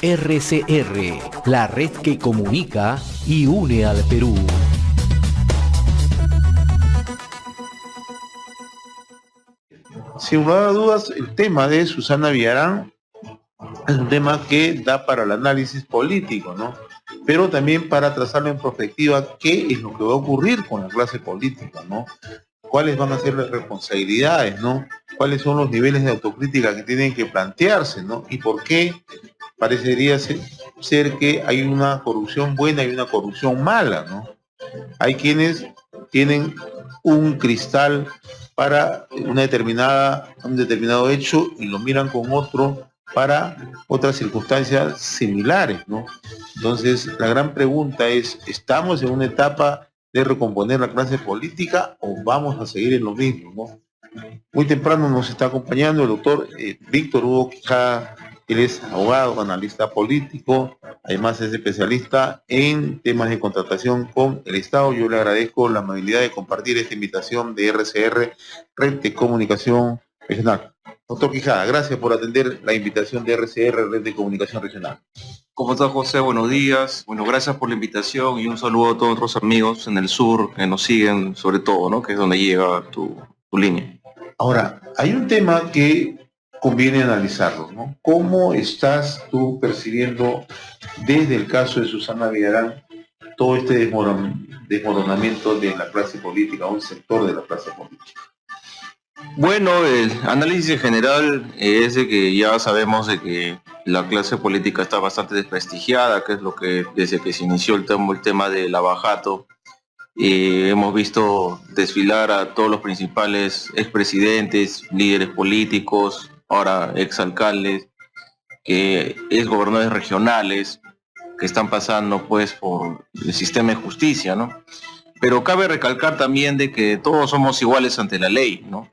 RCR, la red que comunica y une al Perú. Sin lugar a dudas, el tema de Susana Villarán es un tema que da para el análisis político, ¿no? Pero también para trazarlo en perspectiva qué es lo que va a ocurrir con la clase política, ¿no? ¿Cuáles van a ser las responsabilidades, ¿no? ¿Cuáles son los niveles de autocrítica que tienen que plantearse, ¿no? Y por qué parecería ser que hay una corrupción buena y una corrupción mala, ¿no? Hay quienes tienen un cristal para un determinado hecho y lo miran con otro para otras circunstancias similares, ¿no? Entonces, la gran pregunta es, ¿estamos en una etapa de recomponer la clase política o vamos a seguir en lo mismo, ¿no? Muy temprano nos está acompañando el doctor Víctor Hugo Quijada. Él es abogado, analista político, además es especialista en temas de contratación con el Estado. Yo le agradezco la amabilidad de compartir esta invitación de RCR, Red de Comunicación Regional. Doctor Quijada, gracias por atender la invitación de RCR, Red de Comunicación Regional. ¿Cómo estás, José? Buenos días. Bueno, gracias por la invitación y un saludo a todos nuestros amigos en el sur que nos siguen, sobre todo, ¿no? Que es donde llega tu línea. Ahora, hay un tema que conviene analizarlo, ¿no? ¿Cómo estás tú percibiendo desde el caso de Susana Villarán todo este desmoronamiento de la clase política, un sector de la clase política? Bueno, el análisis general es de que ya sabemos de que la clase política está bastante desprestigiada, que es lo que desde que se inició el tema del abajato, hemos visto desfilar a todos los principales expresidentes, líderes políticos, ahora exalcaldes, exgobernadores regionales, que están pasando pues por el sistema de justicia, ¿no? Pero cabe recalcar también de que todos somos iguales ante la ley, ¿no?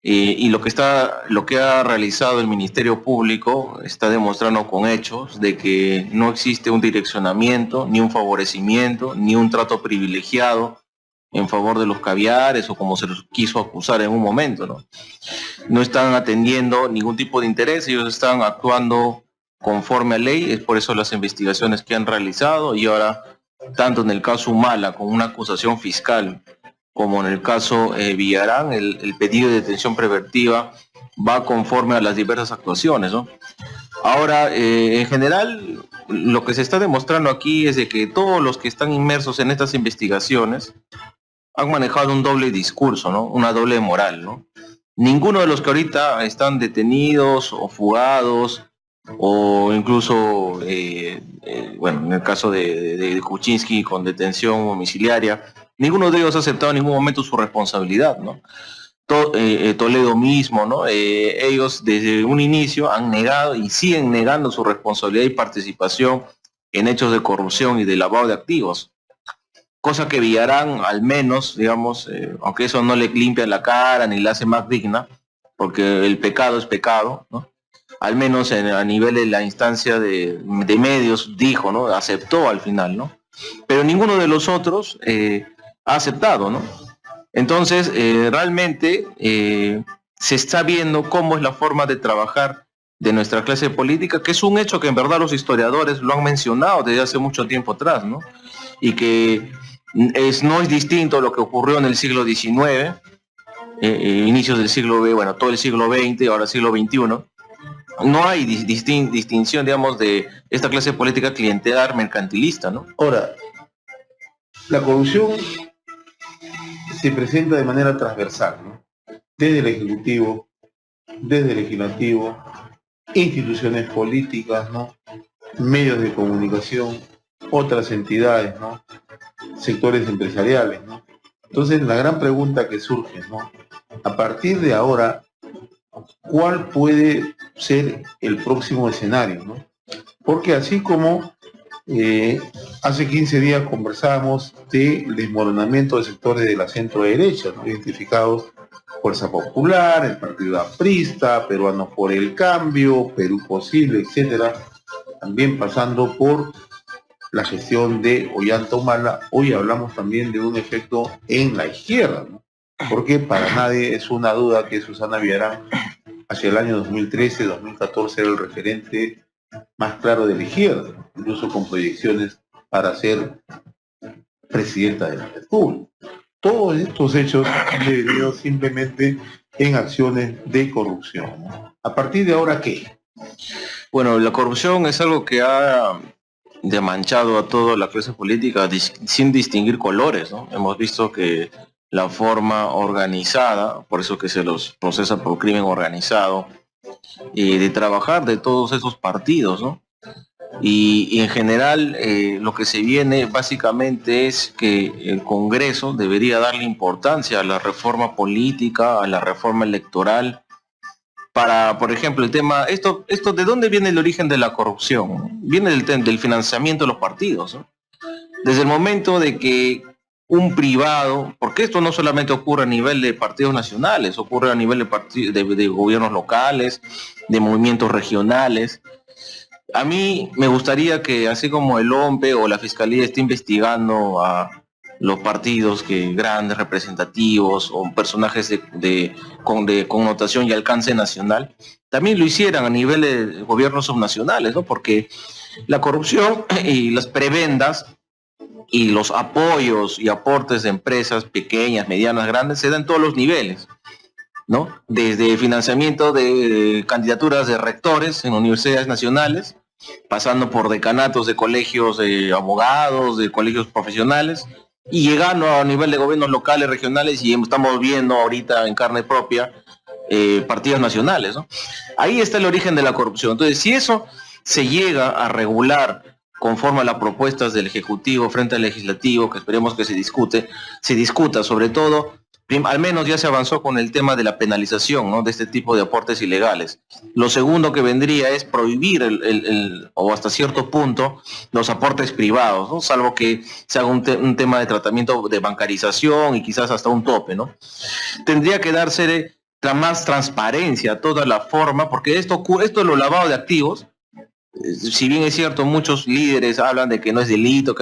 Y lo que ha realizado el Ministerio Público está demostrando con hechos de que no existe un direccionamiento, ni un favorecimiento, ni un trato privilegiado en favor de los caviares o como se los quiso acusar en un momento, ¿no? No están atendiendo ningún tipo de interés, ellos están actuando conforme a ley, es por eso las investigaciones que han realizado y ahora, tanto en el caso Humala con una acusación fiscal, como en el caso Villarán, el pedido de detención preventiva va conforme a las diversas actuaciones, ¿no? Ahora, en general, lo que se está demostrando aquí es de que todos los que están inmersos en estas investigaciones han manejado un doble discurso, ¿no? Una doble moral, ¿no? Ninguno de los que ahorita están detenidos o fugados o incluso, bueno, en el caso de Kuczynski con detención domiciliaria, ninguno de ellos ha aceptado en ningún momento su responsabilidad, ¿no? Toledo mismo, ¿no? Ellos desde un inicio han negado y siguen negando su responsabilidad y participación en hechos de corrupción y de lavado de activos. Cosa que Villarán, al menos, digamos, aunque eso no le limpia la cara ni la hace más digna, porque el pecado es pecado, ¿no? Al menos a nivel de la instancia de medios dijo, ¿no? Aceptó al final, ¿no? Pero ninguno de los otros ha aceptado, ¿no? Entonces, realmente se está viendo cómo es la forma de trabajar de nuestra clase política, que es un hecho que en verdad los historiadores lo han mencionado desde hace mucho tiempo atrás, ¿no? Y que no es distinto a lo que ocurrió en el siglo XIX, inicios del siglo XX, bueno, todo el siglo XX, ahora siglo XXI. No hay distinción, digamos, de esta clase política clientelar mercantilista, ¿no? Ahora, la corrupción se presenta de manera transversal, ¿no? Desde el Ejecutivo, desde el Legislativo, instituciones políticas, ¿no? Medios de comunicación, otras entidades, ¿no? Sectores empresariales, ¿no? Entonces, la gran pregunta que surge, ¿no? A partir de ahora, ¿cuál puede ser el próximo escenario, ¿no? Porque así como hace 15 días conversábamos del desmoronamiento de sectores de la centro derecha, ¿no? Identificados Fuerza Popular, el Partido Aprista, Peruanos por el Cambio, Perú Posible, etcétera, también pasando por la gestión de Ollanta Humala. Hoy hablamos también de un efecto en la izquierda, ¿no? Porque para nadie es una duda que Susana Villarán hacia el año 2013-2014 era el referente más claro de la izquierda, incluso con proyecciones para ser presidenta de la República. Todos estos hechos han devenido simplemente en acciones de corrupción, ¿no? ¿A partir de ahora qué? Bueno, la corrupción es algo que ha demanchado a toda la clase política sin distinguir colores, ¿no? Hemos visto que la forma organizada, por eso que se los procesa por crimen organizado, y de trabajar de todos esos partidos, ¿no? Y en general lo que se viene básicamente es que el Congreso debería darle importancia a la reforma política, a la reforma electoral, para, por ejemplo, el tema, esto ¿de dónde viene el origen de la corrupción? Viene del financiamiento de los partidos, ¿no? Desde el momento de que un privado, porque esto no solamente ocurre a nivel de partidos nacionales, ocurre a nivel de gobiernos locales, de movimientos regionales. A mí me gustaría que, así como el OMPE o la Fiscalía esté investigando a los partidos grandes, representativos o personajes de connotación y alcance nacional, también lo hicieran a nivel de gobiernos subnacionales, ¿no? Porque la corrupción y las prebendas y los apoyos y aportes de empresas pequeñas, medianas, grandes, se dan en todos los niveles, ¿no? Desde financiamiento de candidaturas de rectores en universidades nacionales, pasando por decanatos de colegios de abogados, de colegios profesionales, y llegando a nivel de gobiernos locales, regionales, y estamos viendo ahorita en carne propia partidos nacionales, ¿no? Ahí está el origen de la corrupción. Entonces, si eso se llega a regular conforme a las propuestas del Ejecutivo frente al Legislativo, que esperemos que se discuta, sobre todo, al menos ya se avanzó con el tema de la penalización, ¿no?, de este tipo de aportes ilegales. Lo segundo que vendría es prohibir o hasta cierto punto los aportes privados, ¿no?, salvo que se haga un tema de tratamiento de bancarización y quizás hasta un tope, ¿no? Tendría que darse más transparencia a toda la forma, porque esto de los lavados de activos, si bien es cierto, muchos líderes hablan de que no es delito,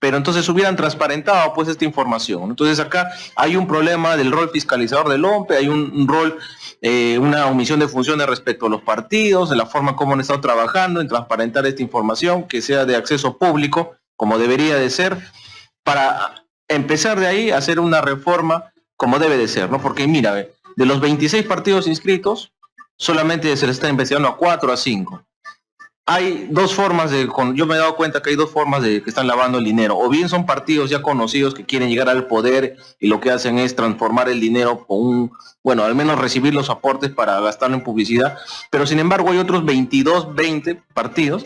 pero entonces hubieran transparentado pues esta información. Entonces acá hay un problema del rol fiscalizador del OMPE, hay un rol, una omisión de funciones respecto a los partidos, de la forma como han estado trabajando en transparentar esta información, que sea de acceso público, como debería de ser, para empezar de ahí a hacer una reforma como debe de ser, ¿no? Porque mira, de los 26 partidos inscritos, solamente se les está investigando a 4 a 5. Hay dos formas yo me he dado cuenta que hay dos formas de que están lavando el dinero. O bien son partidos ya conocidos que quieren llegar al poder y lo que hacen es transformar el dinero con al menos recibir los aportes para gastarlo en publicidad. Pero sin embargo hay otros 20 partidos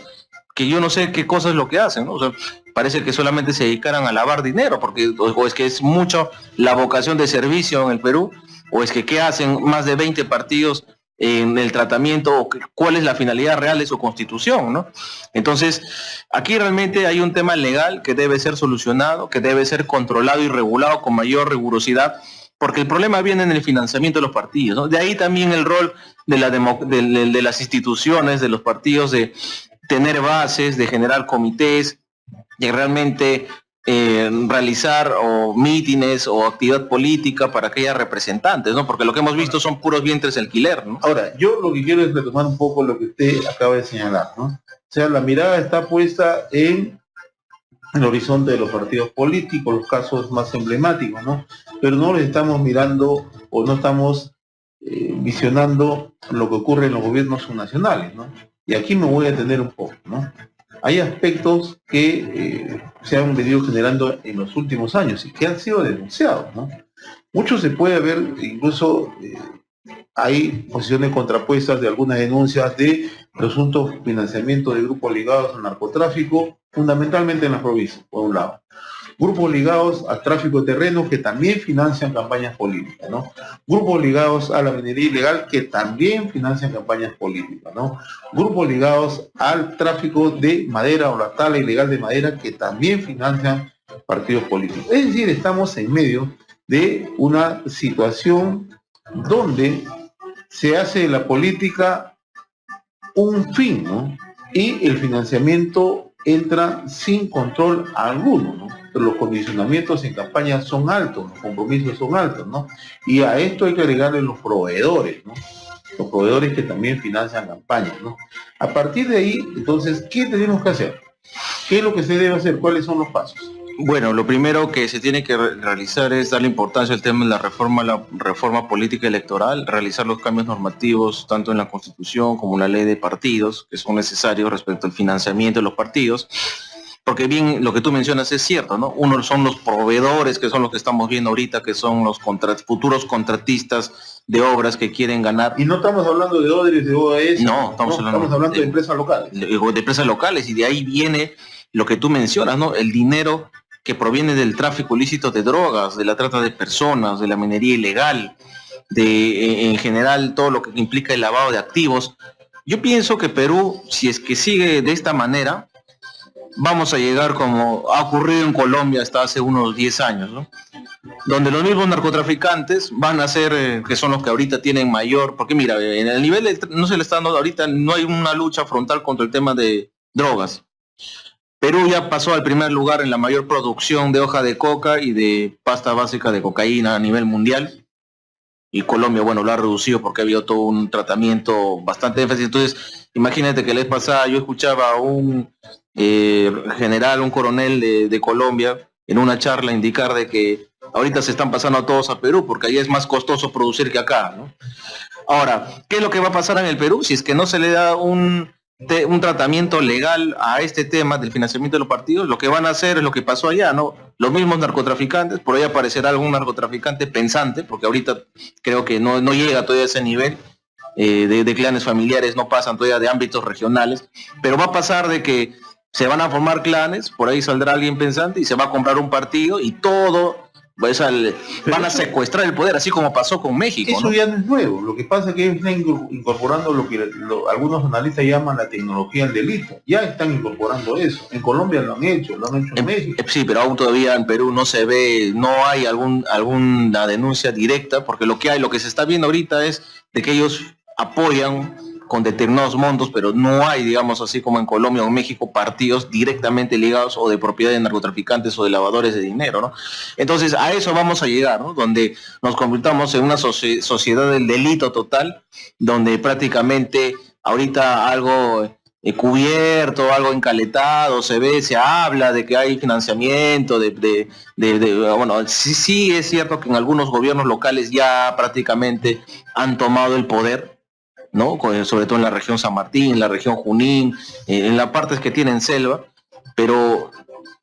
que yo no sé qué cosa es lo que hacen, ¿no? O sea, parece que solamente se dedicaran a lavar dinero, porque o es que es mucho la vocación de servicio en el Perú, o es que qué hacen más de 20 partidos en el tratamiento, cuál es la finalidad real de su constitución, ¿no? Entonces, aquí realmente hay un tema legal que debe ser solucionado, que debe ser controlado y regulado con mayor rigurosidad, porque el problema viene en el financiamiento de los partidos, ¿no? De ahí también el rol de las instituciones, de los partidos, de tener bases, de generar comités, de realmente realizar mítines o actividad política para que haya representantes, ¿no? Porque lo que hemos visto son puros vientres de alquiler, ¿no? Ahora, yo lo que quiero es retomar un poco lo que usted acaba de señalar, ¿no? O sea, la mirada está puesta en el horizonte de los partidos políticos, los casos más emblemáticos, ¿no? Pero no les estamos mirando o no estamos visionando lo que ocurre en los gobiernos subnacionales, ¿no? Y aquí me voy a detener un poco, ¿no? Hay aspectos que se han venido generando en los últimos años y que han sido denunciados, ¿no? Mucho se puede ver, incluso hay posiciones contrapuestas de algunas denuncias de presuntos financiamientos de grupos ligados al narcotráfico, fundamentalmente en las provincias, por un lado. Grupos ligados al tráfico de terrenos que también financian campañas políticas, ¿no? Grupos ligados a la minería ilegal que también financian campañas políticas, ¿no? Grupos ligados al tráfico de madera o la tala ilegal de madera que también financian partidos políticos. Es decir, estamos en medio de una situación donde se hace de la política un fin, ¿no? Y el financiamiento entra sin control alguno, ¿no? Los condicionamientos en campaña son altos, los compromisos son altos, ¿no? Y a esto hay que agregarle los proveedores, ¿no? los proveedores que también financian campañas, ¿no? A partir de ahí, entonces, ¿qué tenemos que hacer? ¿Qué es lo que se debe hacer? ¿Cuáles son los pasos? Bueno, lo primero que se tiene que realizar es darle importancia al tema de la reforma política electoral, realizar los cambios normativos tanto en la Constitución como en la ley de partidos, que son necesarios respecto al financiamiento de los partidos, porque bien lo que tú mencionas es cierto, ¿no? Uno son los proveedores, que son los que estamos viendo ahorita, que son los futuros contratistas de obras que quieren ganar. Y no estamos hablando de Odres, de OAS. No, estamos hablando de empresas locales. De empresas locales, y de ahí viene lo que tú mencionas, ¿no? El dinero que proviene del tráfico ilícito de drogas, de la trata de personas, de la minería ilegal, en general todo lo que implica el lavado de activos. Yo pienso que Perú, si es que sigue de esta manera, vamos a llegar como ha ocurrido en Colombia hasta hace unos 10 años, ¿no? Donde los mismos narcotraficantes van a ser, que son los que ahorita tienen mayor, porque mira, en el nivel no se le está dando ahorita, no hay una lucha frontal contra el tema de drogas. Perú ya pasó al primer lugar en la mayor producción de hoja de coca y de pasta básica de cocaína a nivel mundial. Y Colombia, bueno, lo ha reducido porque ha habido todo un tratamiento bastante énfasis. Entonces, imagínate que la vez pasada yo escuchaba a un general, un coronel de Colombia, en una charla indicar de que ahorita se están pasando a todos a Perú porque allá es más costoso producir que acá, ¿no? Ahora, ¿qué es lo que va a pasar en el Perú si es que no se le da un tratamiento legal a este tema del financiamiento de los partidos? Lo que van a hacer es lo que pasó allá, ¿no? Los mismos narcotraficantes, por ahí aparecerá algún narcotraficante pensante, porque ahorita creo que no llega todavía a ese nivel, de clanes familiares, no pasan todavía de ámbitos regionales, pero va a pasar de que se van a formar clanes, por ahí saldrá alguien pensante y se va a comprar un partido y todo... van a secuestrar el poder, así como pasó con México, eso, ¿no? Ya no es nuevo. Lo que pasa es que ellos están incorporando lo que algunos analistas llaman la tecnología del delito. Ya están incorporando eso. En Colombia lo han hecho en México. Sí, pero aún todavía en Perú no se ve, no hay alguna denuncia directa, porque lo que se está viendo ahorita es de que ellos apoyan con determinados montos, pero no hay, digamos, así como en Colombia o en México, partidos directamente ligados o de propiedad de narcotraficantes o de lavadores de dinero, ¿no? Entonces, a eso vamos a llegar, ¿no? Donde nos convirtamos en una sociedad del delito total, donde prácticamente ahorita algo cubierto, algo encaletado, se habla de que hay financiamiento, bueno, sí es cierto que en algunos gobiernos locales ya prácticamente han tomado el poder, ¿no? Sobre todo en la región San Martín, en la región Junín, en las partes que tienen selva, pero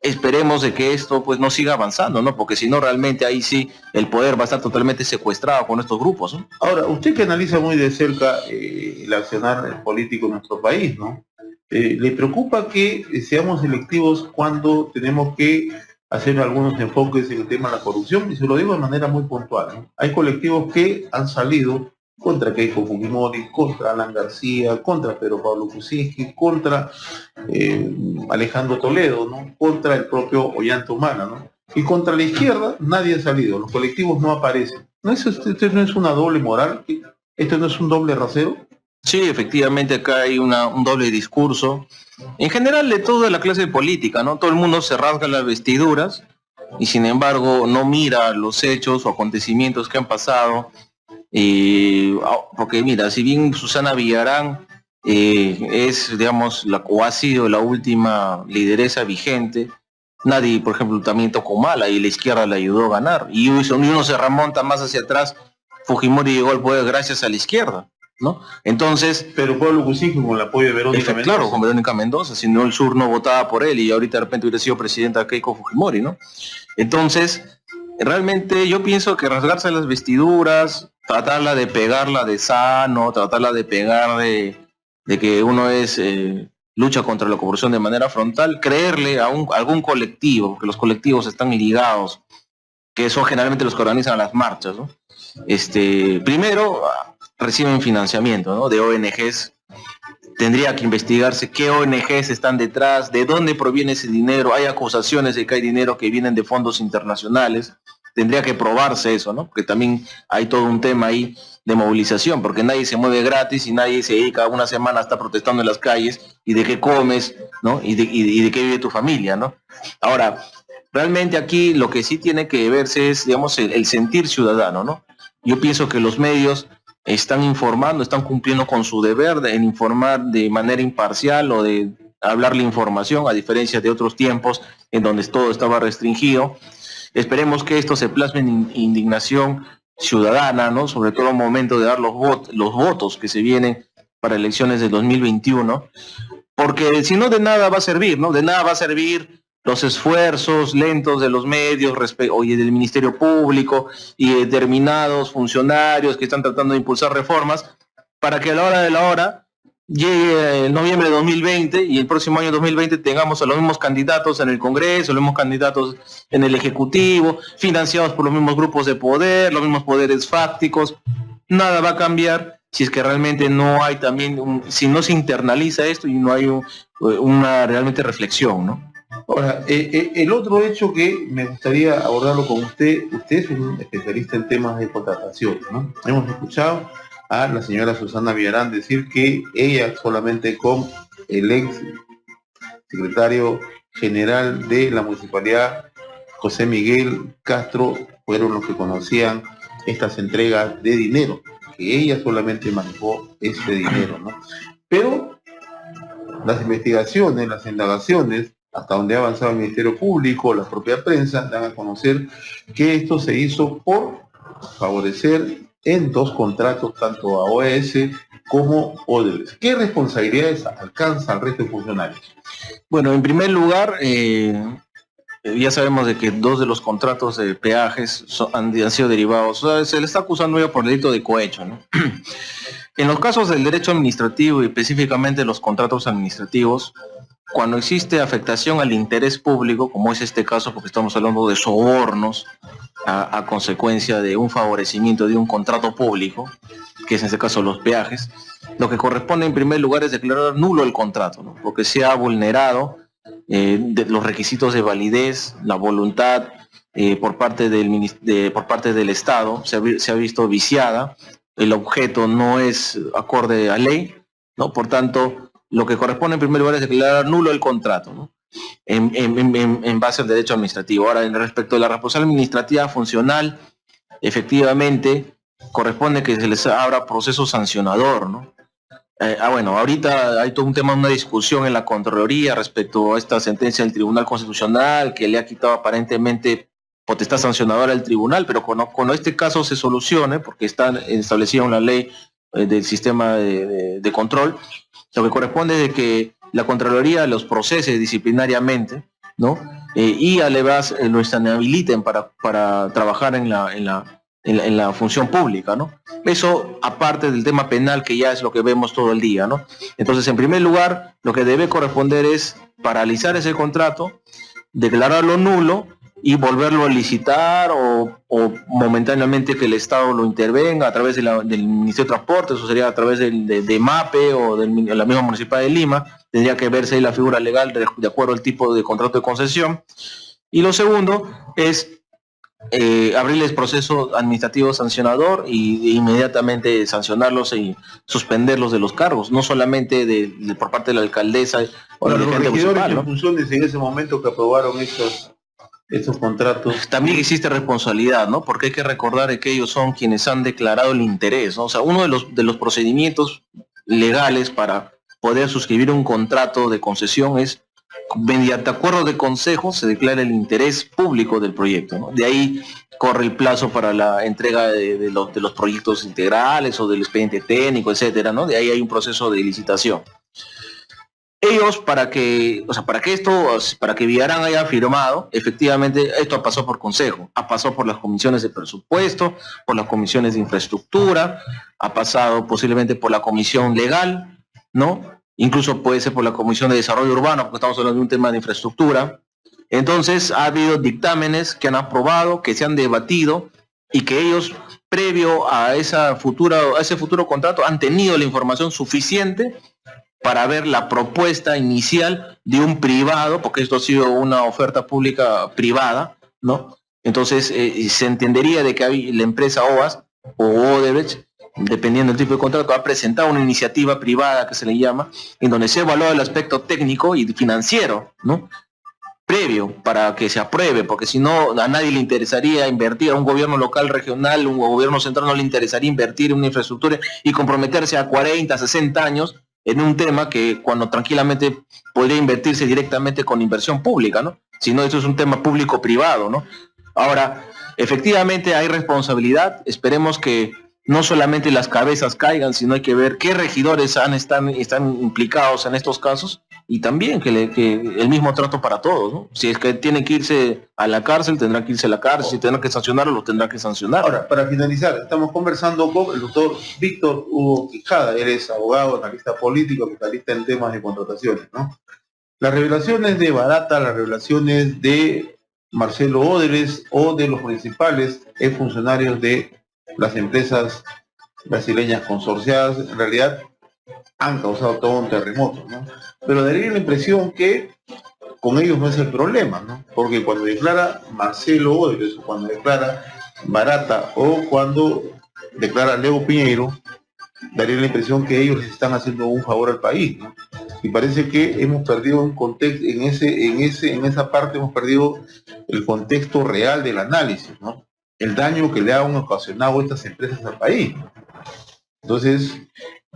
esperemos de que esto pues no siga avanzando, ¿no? Porque si no, realmente ahí sí el poder va a estar totalmente secuestrado con estos grupos, ¿no? Ahora, usted que analiza muy de cerca el accionar político en nuestro país, ¿no? ¿Le preocupa que seamos selectivos cuando tenemos que hacer algunos enfoques en el tema de la corrupción? Y se lo digo de manera muy puntual, ¿no? Hay colectivos que han salido contra Keiko Fujimori, contra Alan García, contra Pedro Pablo Kuczynski, contra Alejandro Toledo, ¿no? Contra el propio Ollanta Humala, ¿no? Y contra la izquierda nadie ha salido, los colectivos no aparecen. ¿Esto no es una doble moral? ¿Esto no es un doble rasero? Sí, efectivamente acá hay un doble discurso. En general de toda la clase política, ¿no? Todo el mundo se rasga las vestiduras y sin embargo no mira los hechos o acontecimientos que han pasado. Porque mira, si bien Susana Villarán es, digamos, o ha sido la última lideresa vigente, nadie, por ejemplo, también tocó mala y la izquierda le ayudó a ganar. Y uno se remonta más hacia atrás, Fujimori llegó al poder gracias a la izquierda, ¿no? Entonces... Pero Pablo Kuczynski con el apoyo de Verónica Mendoza. Claro, con Verónica Mendoza, si no el sur no votaba por él y ahorita de repente hubiera sido presidenta Keiko Fujimori, ¿no? Entonces, realmente yo pienso que rasgarse las vestiduras, tratarla de pegarla de sano, tratarla de pegar de que uno lucha contra la corrupción de manera frontal, creerle a algún colectivo, porque los colectivos están ligados, que son generalmente los que organizan las marchas, ¿no? Primero reciben financiamiento, ¿no? De ONGs. Tendría que investigarse qué ONGs están detrás, de dónde proviene ese dinero. Hay acusaciones de que hay dinero que vienen de fondos internacionales. Tendría que probarse eso, ¿no? Porque también hay todo un tema ahí de movilización, porque nadie se mueve gratis y nadie se dedica una semana a estar protestando en las calles y de qué comes, ¿no? Y de qué vive tu familia, ¿no? Ahora, realmente aquí lo que sí tiene que verse es, digamos, el sentir ciudadano, ¿no? Yo pienso que los medios están informando, están cumpliendo con su deber en informar de manera imparcial o de hablar la información, a diferencia de otros tiempos en donde todo estaba restringido. Esperemos que esto se plasme en indignación ciudadana, ¿no? Sobre todo en el momento de dar los votos que se vienen para elecciones del 2021, porque si no, de nada va a servir, ¿no? De nada va a servir los esfuerzos lentos de los medios y del Ministerio Público y determinados funcionarios que están tratando de impulsar reformas para que a la hora de la hora llegue el noviembre de 2020 y el próximo año 2020 tengamos a los mismos candidatos en el Congreso, los mismos candidatos en el Ejecutivo, financiados por los mismos grupos de poder, los mismos poderes fácticos. Nada va a cambiar si es que realmente no hay también, si no se internaliza esto y no hay una realmente reflexión, ¿no? Ahora, el otro hecho que me gustaría abordarlo con usted es un especialista en temas de contratación, ¿no? Hemos escuchado a la señora Susana Villarán decir que ella solamente con el ex secretario general de la municipalidad, José Miguel Castro, fueron los que conocían estas entregas de dinero, que ella solamente manejó ese dinero, ¿no? Pero las investigaciones, las indagaciones, hasta donde ha avanzado el Ministerio Público, la propia prensa, dan a conocer que esto se hizo por favorecer en 2 contratos, tanto a OES como Odebrecht. ¿Qué responsabilidades alcanza al resto de funcionarios? Bueno, en primer lugar, ya sabemos de que 2 de los contratos de peajes han sido derivados. O sea, se le está acusando ya por delito de cohecho, ¿no? En los casos del derecho administrativo y específicamente los contratos administrativos, cuando existe afectación al interés público, como es este caso, porque estamos hablando de sobornos a consecuencia de un favorecimiento de un contrato público, que es en este caso los peajes, lo que corresponde en primer lugar es declarar nulo el contrato, ¿no? Porque se ha vulnerado de los requisitos de validez, la voluntad por parte del Estado, se ha visto viciada, el objeto no es acorde a ley, ¿no? Por tanto, lo que corresponde en primer lugar es declarar nulo el contrato, ¿no? En base al derecho administrativo. Ahora, en respecto a la responsabilidad administrativa funcional, efectivamente corresponde que se les abra proceso sancionador, ¿no? Bueno, ahorita hay todo un tema, una discusión en la Contraloría respecto a esta sentencia del Tribunal Constitucional que le ha quitado aparentemente potestad sancionadora al tribunal, pero cuando este caso se solucione, porque está establecida en la ley del sistema de control, lo que corresponde es de que la Contraloría los procese disciplinariamente, ¿no? Y además los inhabiliten para trabajar en la función pública, ¿no? Eso aparte del tema penal, que ya es lo que vemos todo el día, ¿no? Entonces, en primer lugar, lo que debe corresponder es paralizar ese contrato, declararlo nulo y volverlo a licitar o momentáneamente que el Estado lo intervenga a través del Ministerio de Transporte, eso sería a través de MAPE o de la misma Municipalidad de Lima. Tendría que verse ahí la figura legal de acuerdo al tipo de contrato de concesión. Y lo segundo es abrirles proceso administrativo sancionador y inmediatamente sancionarlos y suspenderlos de los cargos, no solamente por parte de la alcaldesa o Bueno, la los dirigente regidores municipal, en ¿no? funciones en ese momento que aprobaron estos contratos. También existe responsabilidad, ¿no? Porque hay que recordar que ellos son quienes han declarado el interés, ¿no? O sea, uno de los procedimientos legales para poder suscribir un contrato de concesión es mediante acuerdo de consejo se declara el interés público del proyecto, ¿no? De ahí corre el plazo para la entrega de los proyectos integrales o del expediente técnico, etcétera, ¿no? De ahí hay un proceso de licitación. Ellos, para que Villarán haya firmado, efectivamente, esto pasó por consejo, ha pasado por las comisiones de presupuesto, por las comisiones de infraestructura, ha pasado posiblemente por la comisión legal, ¿no? Incluso puede ser por la comisión de desarrollo urbano, porque estamos hablando de un tema de infraestructura. Entonces, ha habido dictámenes que han aprobado, que se han debatido, y que ellos, previo a ese futuro contrato, han tenido la información suficiente para ver la propuesta inicial de un privado, porque esto ha sido una oferta pública privada, ¿no? Entonces, se entendería de que la empresa OAS o Odebrecht, dependiendo del tipo de contrato, ha presentado una iniciativa privada que se le llama, en donde se evalúa el aspecto técnico y financiero, ¿no? previo para que se apruebe, porque si no a nadie le interesaría invertir, a un gobierno local, regional, un gobierno central no le interesaría invertir en una infraestructura y comprometerse a 40, 60 años en un tema que cuando tranquilamente podría invertirse directamente con inversión pública, ¿no? Si no, esto es un tema público-privado, ¿no? Ahora, efectivamente hay responsabilidad, esperemos que no solamente las cabezas caigan, sino hay que ver qué regidores están implicados en estos casos y también que el mismo trato para todos, ¿no? Si es que tienen que irse a la cárcel, tendrán que irse a la cárcel, si tendrán que sancionarlo, lo tendrán que sancionar. Ahora, para finalizar, estamos conversando con el doctor Víctor Hugo Quijada. Él es abogado, analista político, especialista en temas de contrataciones, ¿no? Las revelaciones de Barata, las revelaciones de Marcelo Odebrecht o de los principales funcionarios de las empresas brasileñas consorciadas, en realidad han causado todo un terremoto, ¿no? Pero daría la impresión que con ellos no es el problema, ¿no? Porque cuando declara Marcelo Odebrecht, cuando declara Barata o cuando declara Leo Piñeiro, daría la impresión que ellos les están haciendo un favor al país, ¿no? Y parece que hemos perdido un contexto, en esa parte hemos perdido el contexto real del análisis, ¿no? El daño que le han ocasionado estas empresas al país. Entonces,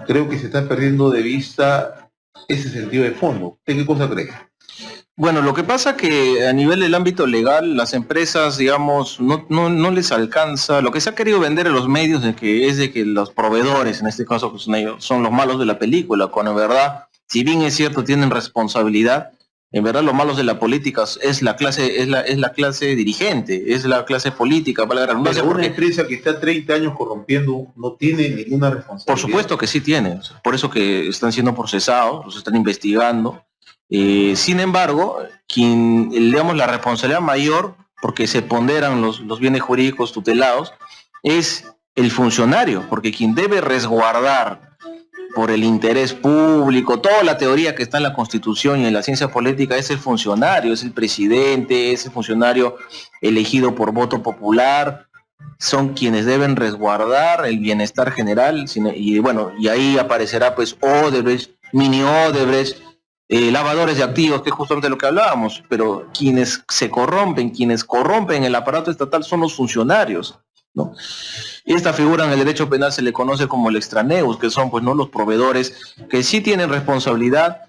creo que se está perdiendo de vista ese sentido de fondo. ¿Usted qué cosa cree? Bueno, lo que pasa que a nivel del ámbito legal, las empresas, digamos, no les alcanza. Lo que se ha querido vender en los medios es de que los proveedores, en este caso, pues, son los malos de la película, cuando en verdad, si bien es cierto, tienen responsabilidad, en verdad los malos de la política es la clase dirigente, es la clase política, para la redundancia. Pero una empresa que está 30 años corrompiendo no tiene ninguna responsabilidad. Por supuesto que sí tiene, por eso que están siendo procesados, los están investigando. Sin embargo, digamos, la responsabilidad mayor, porque se ponderan los bienes jurídicos tutelados, es el funcionario, porque quien debe resguardar por el interés público, toda la teoría que está en la Constitución y en la ciencia política es el funcionario, es el presidente, es el funcionario elegido por voto popular, son quienes deben resguardar el bienestar general, y bueno, y ahí aparecerá pues Odebrecht, mini Odebrecht, lavadores de activos, que es justamente lo que hablábamos, pero quienes corrompen el aparato estatal son los funcionarios, ¿no? Y esta figura en el derecho penal se le conoce como el extraneus, que son pues no los proveedores que sí tienen responsabilidad,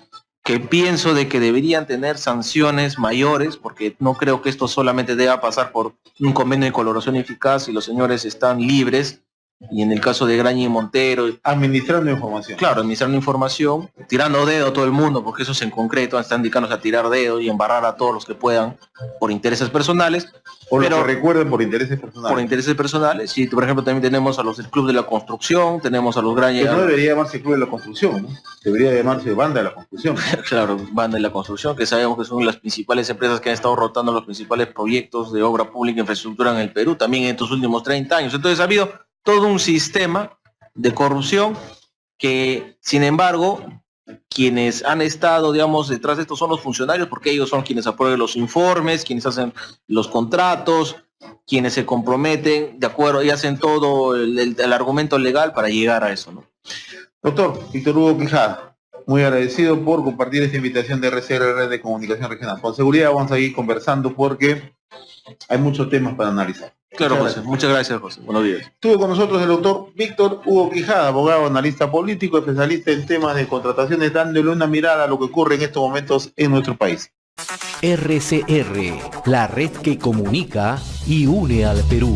que pienso de que deberían tener sanciones mayores, porque no creo que esto solamente deba pasar por un convenio de colaboración eficaz y los señores están libres. Y en el caso de Graña y Montero, administrando información. Claro, administrando información, tirando dedo a todo el mundo, porque eso es en concreto, están dedicándose a tirar dedo y embarrar a todos los que puedan por intereses personales. Pero lo que recuerden por intereses personales. Por intereses personales, y por ejemplo también tenemos a los del Club de la Construcción, tenemos a los Graña. Que no debería llamarse Club de la Construcción, ¿no? Debería llamarse Banda de la Construcción. Claro, Banda de la Construcción, que sabemos que son las principales empresas que han estado rotando los principales proyectos de obra pública e infraestructura en el Perú, también en estos últimos 30 años. Entonces ha habido todo un sistema de corrupción que, sin embargo, quienes han estado, digamos, detrás de esto son los funcionarios, porque ellos son quienes aprueban los informes, quienes hacen los contratos, quienes se comprometen de acuerdo y hacen todo el argumento legal para llegar a eso, ¿no? Doctor Víctor Hugo Quijada, muy agradecido por compartir esta invitación de RCR, Red de Comunicación Regional. Con seguridad vamos a seguir conversando porque hay muchos temas para analizar. Claro, José. Muchas gracias, José. Buenos días. Estuvo con nosotros el doctor Víctor Hugo Quijada, abogado, analista político, especialista en temas de contrataciones, dándole una mirada a lo que ocurre en estos momentos en nuestro país. RCR, la red que comunica y une al Perú.